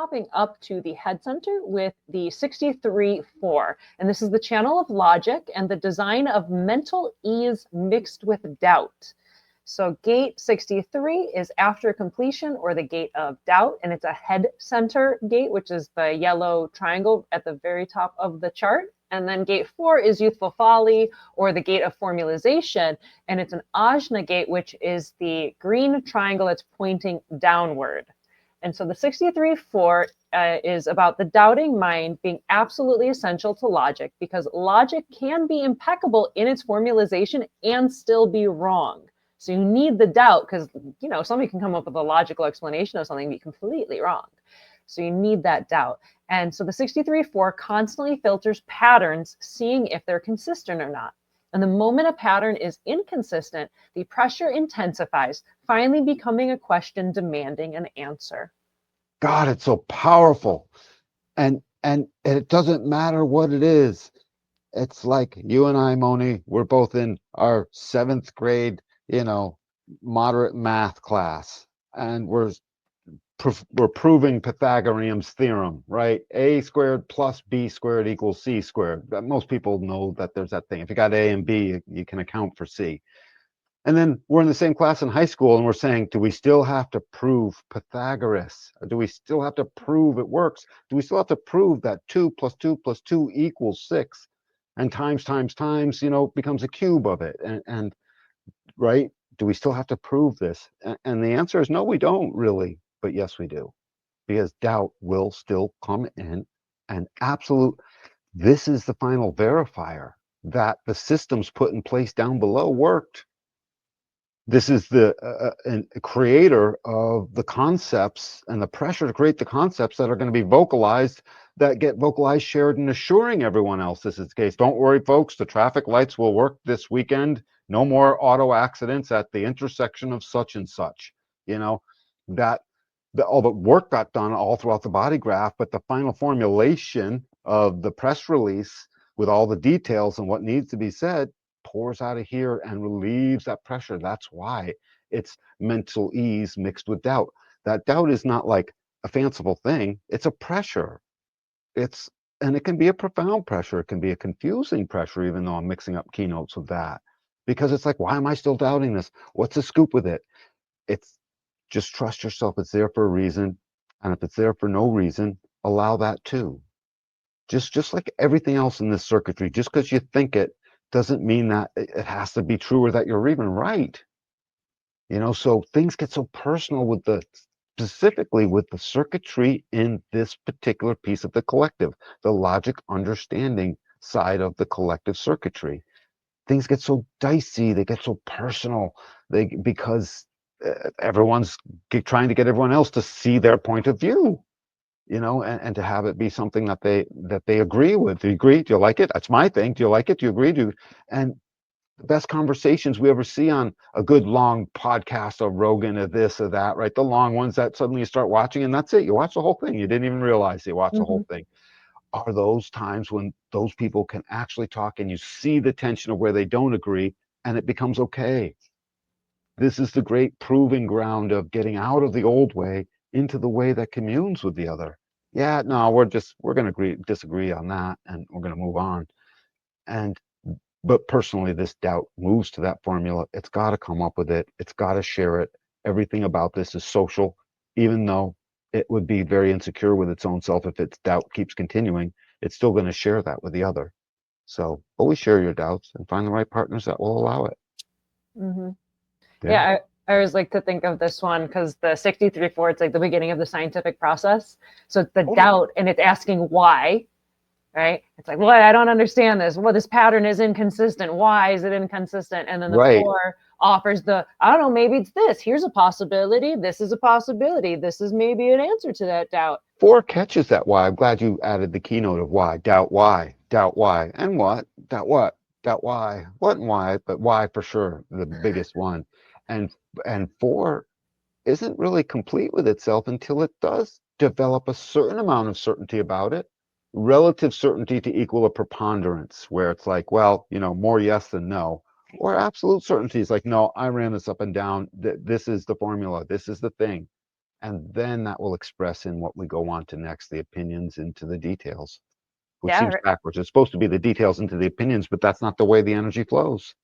popping up to the head center with the 63-4. And this is the channel of logic and the design of mental ease mixed with doubt. So gate 63 is after completion, or the gate of doubt, and it's a head center gate, which is the yellow triangle at the very top of the chart. And then gate 4 is youthful folly, or the gate of formulation, and it's an Ajna gate, which is the green triangle that's pointing downward. And so the 63-4 is about the doubting mind being absolutely essential to logic, because logic can be impeccable in its formalization and still be wrong. So you need the doubt, because, you know, somebody can come up with a logical explanation of something and be completely wrong. So you need that doubt. And so the 63-4 constantly filters patterns, seeing if they're consistent or not. And the moment a pattern is inconsistent, the pressure intensifies, finally becoming a question demanding an answer. God, it's so powerful. And it doesn't matter what it is. It's like you and I, Moni, we're both in our 7th grade, moderate math class, and we're proving Pythagorean's theorem, right? A squared plus B squared equals C squared. Most people know that there's that thing. If you got A and B, you can account for C. And then we're in the same class in high school, and we're saying, do we still have to prove Pythagoras? Or do we still have to prove it works? Do we still have to prove that 2 plus 2 plus 2 equals 6? And times, becomes a cube of it. And right? Do we still have to prove this? And the answer is no, we don't really. But yes, we do. Because doubt will still come in, and this is the final verifier that the systems put in place down below worked. This is the creator of the concepts and the pressure to create the concepts that are going to be vocalized, that get vocalized, shared, and assuring everyone else this is the case. Don't worry, folks, the traffic lights will work this weekend. No more auto accidents at the intersection of such and such. All the work got done all throughout the body graph, but the final formulation of the press release with all the details and what needs to be said pours out of here and relieves that pressure. That's why it's mental ease mixed with doubt. That doubt is not like a fanciful thing. It's a pressure. And it can be a profound pressure. It can be a confusing pressure, even though I'm mixing up keynotes with that. Because it's like, why am I still doubting this? What's the scoop with it? It's just trust yourself. It's there for a reason. And if it's there for no reason, allow that too. Just like everything else in this circuitry, just because you think it doesn't mean that it has to be true or that you're even right. So things get so personal specifically with the circuitry in this particular piece of the collective, the logic understanding side of the collective circuitry. Things get so dicey, they get so personal, because everyone's trying to get everyone else to see their point of view, and to have it be something that they agree with. Do you agree? Do you like it? That's my thing. Do you like it? Do you agree? And the best conversations we ever see on a good long podcast of Rogan or this or that, right? The long ones that suddenly you start watching and that's it. You watch the whole thing. You didn't even realize you watched the whole thing. Are those times when those people can actually talk and you see the tension of where they don't agree and it becomes okay. This is the great proving ground of getting out of the old way into the way that communes with the other. Yeah, no, we're going to disagree on that, and we're going to move on. But personally, this doubt moves to that formula. It's got to come up with it. It's got to share it. Everything about this is social, even though it would be very insecure with its own self. If its doubt keeps continuing, it's still going to share that with the other. So always share your doubts and find the right partners that will allow it. Yeah, I always like to think of this one because the 63-4, it's like the beginning of the scientific process. So it's the doubt, and it's asking why, right? It's like, well, I don't understand this. Well, this pattern is inconsistent. Why is it inconsistent? And then the 4 offers I don't know, maybe it's this. Here's a possibility. This is a possibility. This is maybe an answer to that doubt. 4 catches that why. I'm glad you added the keynote of why. Doubt why. Doubt why. And what? Doubt what? Doubt why. What and why, but why for sure, the biggest one. And 4 isn't really complete with itself until it does develop a certain amount of certainty about it. Relative certainty to equal a preponderance, where it's like, well, more yes than no. Or absolute certainty is like, no, I ran this up and down. This is the formula. This is the thing. And then that will express in what we go on to next, the opinions into the details, which Yeah, seems backwards. It's supposed to be the details into the opinions, but that's not the way the energy flows.